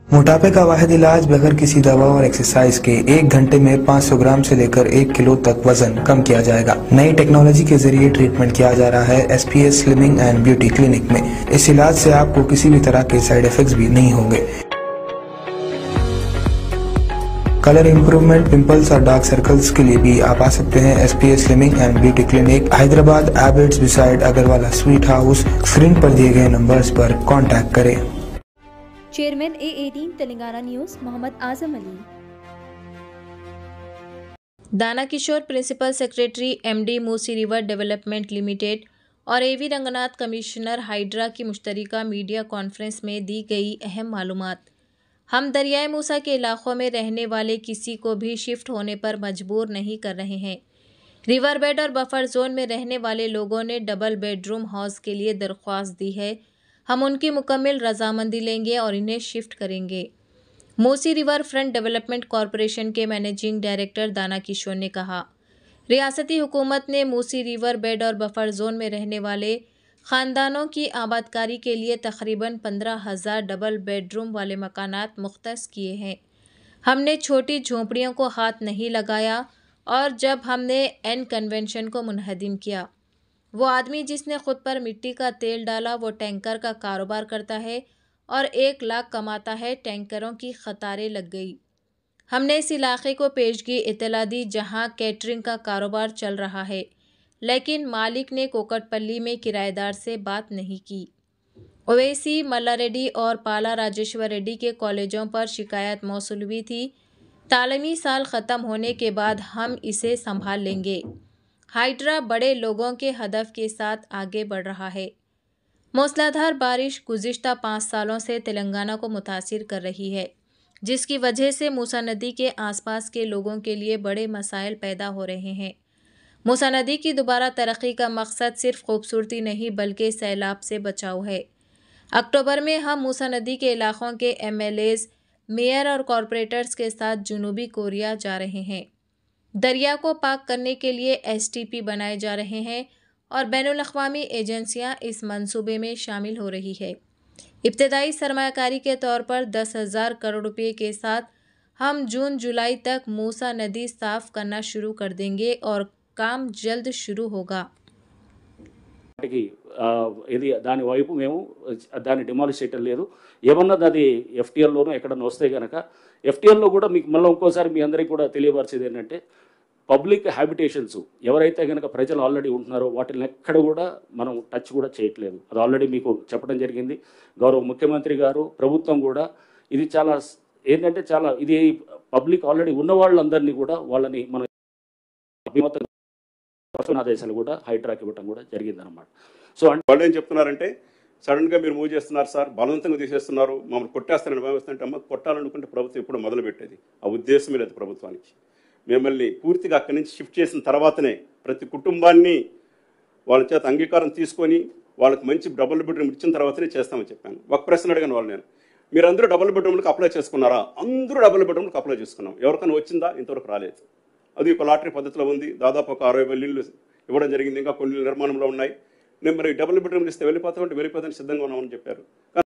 मोटापे का वाहिद इलाज बगैर किसी दवा और एक्सरसाइज के 1 घंटे में 500 ग्राम से लेकर 1 किलो तक वजन कम किया जाएगा। नई टेक्नोलॉजी के जरिए ट्रीटमेंट किया जा रहा है SPS slimming and beauty clinic में। इस इलाज से आपको किसी भी तरह के साइड इफेक्ट्स भी नहीं होंगे। कलर इम्प्रूवमेंट, पिंपल्स और डार्क सर्कल्स के लिए भी आप आ सकते हैं SPS slimming and beauty clinic, Hyderabad, Abids beside Agarwala sweet house. Screen पर दिए गए नंबर्स पर कांटेक्ट करें। Chairman A18 Telangana news Mohammed Azam Ali. Dana Kishore principal secretary MD Musi river development limited और AV रंगनाथ कमिश्नर हाइड्रा की मुश्तरका मीडिया कॉन्फ्रेंस में दी गई अहम मालूमात। हम दरियाए मूसा के इलाकों में रहने वाले किसी को भी शिफ्ट होने पर मजबूर नहीं कर रहे हैं। रिवर बेड और बफर जोन में रहने वाले लोगों ने डबल बेडरूम हाउस के लिए दरख्वास्त दी है। हम उनकी मुकम्मल रजामंदी लेंगे और इन्हें शिफ्ट करेंगे। Musi river front development corporation के मैनेजिंग डायरेक्टर दाना किशोर ने कहा, रियासती हुकूमत ने मूसी रिवर बेड और बफर जोन में रहने वाले ख़ानदानों की आबादकारी के लिए तकरीबन 15,000 डबल बेडरूम वाले मकानात मुख्तस किए हैं। हमने छोटी झोंपड़ियों को हाथ नहीं लगाया और जब हमने एन कन्वेंशन को मुनहदिम किया, वो आदमी जिसने खुद पर मिट्टी का तेल डाला वो टैंकर का कारोबार करता है और 1 लाख कमाता है। टैंकरों की कतारें लग गई। हमने इस इलाके को पेशगी इतला दी जहां कैटरिंग का कारोबार चल रहा है, लेकिन मालिक ने कोकटपल्ली में किराएदार से बात नहीं की। ओवैसी, मल्ला रेड्डी और पाला राजेश्वर रेड्डी के कॉलेजों पर शिकायत मौसूल हुई थी। तालीमी साल ख़त्म होने के बाद हम इसे संभाल लेंगे। हाइड्रा बड़े लोगों के हदफ के साथ आगे बढ़ रहा है। मूसलाधार बारिश गुज़िश्ता 5 सालों से तेलंगाना को मुतासिर कर रही है, जिसकी वजह से मूसा नदी के आसपास के लोगों के लिए बड़े मसाइल पैदा हो रहे हैं। मूसा नदी की दोबारा तरक्की का मकसद सिर्फ खूबसूरती नहीं बल्कि सैलाब से बचाव है। अक्टूबर में हम मूसा नदी के इलाकों के MLAs, मेयर और कॉरपोरेटर्स के साथ जनूबी कोरिया जा रहे हैं। दरिया को पाक करने के लिए STP बनाए जा रहे हैं और बैनुल अक़वामी एजेंसियां इस मंसूबे में शामिल हो रही है। इब्तदाई सरमायाकारी के तौर पर 10,000 करोड़ रुपये के साथ हम जून-जुलाई तक मूसा नदी साफ करना शुरू कर देंगे और काम जल्द शुरू होगा। ఇది దాని వైపు మేము దాన్ని డిమాలిష్ చేయటం లేదు. ఏమన్నా అది FTLలోనూ ఎక్కడన్నా వస్తే కనుక FTLలో కూడా మీకు మళ్ళీ ఇంకోసారి మీ అందరికీ కూడా తెలియపరిచేది ఏంటంటే, పబ్లిక్ హ్యాబిటేషన్స్ ఎవరైతే కనుక ప్రజలు ఆల్రెడీ ఉంటున్నారో వాటిని ఎక్కడ కూడా మనం టచ్ కూడా చేయట్లేదు. అది ఆల్రెడీ మీకు చెప్పడం జరిగింది. గౌరవ ముఖ్యమంత్రి గారు, ప్రభుత్వం కూడా ఇది చాలా ఏంటంటే చాలా ఇది పబ్లిక్ ఆల్రెడీ ఉన్న వాళ్ళందరినీ కూడా వాళ్ళని మన ఆదేశాలు కూడా హైడ్రాకి ఇవ్వటం కూడా జరిగిందనమాట. సో అంటే వాళ్ళు ఏం చెప్తున్నారంటే, సడన్గా మీరు మూవ్ చేస్తున్నారు సార్, బలవంతంగా తీసేస్తున్నారు, మమ్మల్ని కొట్టేస్తారని భావిస్తుంటే, అమ్మ కొట్టాలనుకుంటే ప్రభుత్వం ఎప్పుడు మొదలు పెట్టేది. ఆ ఉద్దేశమే లేదు ప్రభుత్వానికి. మిమ్మల్ని పూర్తిగా అక్కడి నుంచి షిఫ్ట్ చేసిన తర్వాతనే ప్రతి కుటుంబాన్ని వాళ్ళ చేత అంగీకారం తీసుకొని వాళ్ళకి మంచి డబుల్ బెడ్రూమ్ ఇచ్చిన తర్వాతనే చేస్తామని చెప్పాను. ఒక ప్రశ్న అడిగాను వాళ్ళు, నేను మీరందరూ డబుల్ బెడ్రూమ్లకు అప్లై చేసుకున్నారా? అందరూ డబుల్ బెడ్రూమ్లకు అప్లై చేసుకున్నాం. ఎవరికైనా వచ్చిందా? ఇంతవరకు రాలేదు. అది ఒక లాటరీ పద్ధతిలో ఉంది. దాదాపు ఒక 60,000 ఇళ్ళు ఇవ్వడం జరిగింది. ఇంకా కొన్ని నిర్మాణంలో ఉన్నాయి. నేను మరి డబుల్ బెడ్రూమ్లు ఇస్తే వెళ్ళిపోతామంటే వెళ్ళిపోతానికి సిద్ధంగా ఉన్నామని చెప్పారు.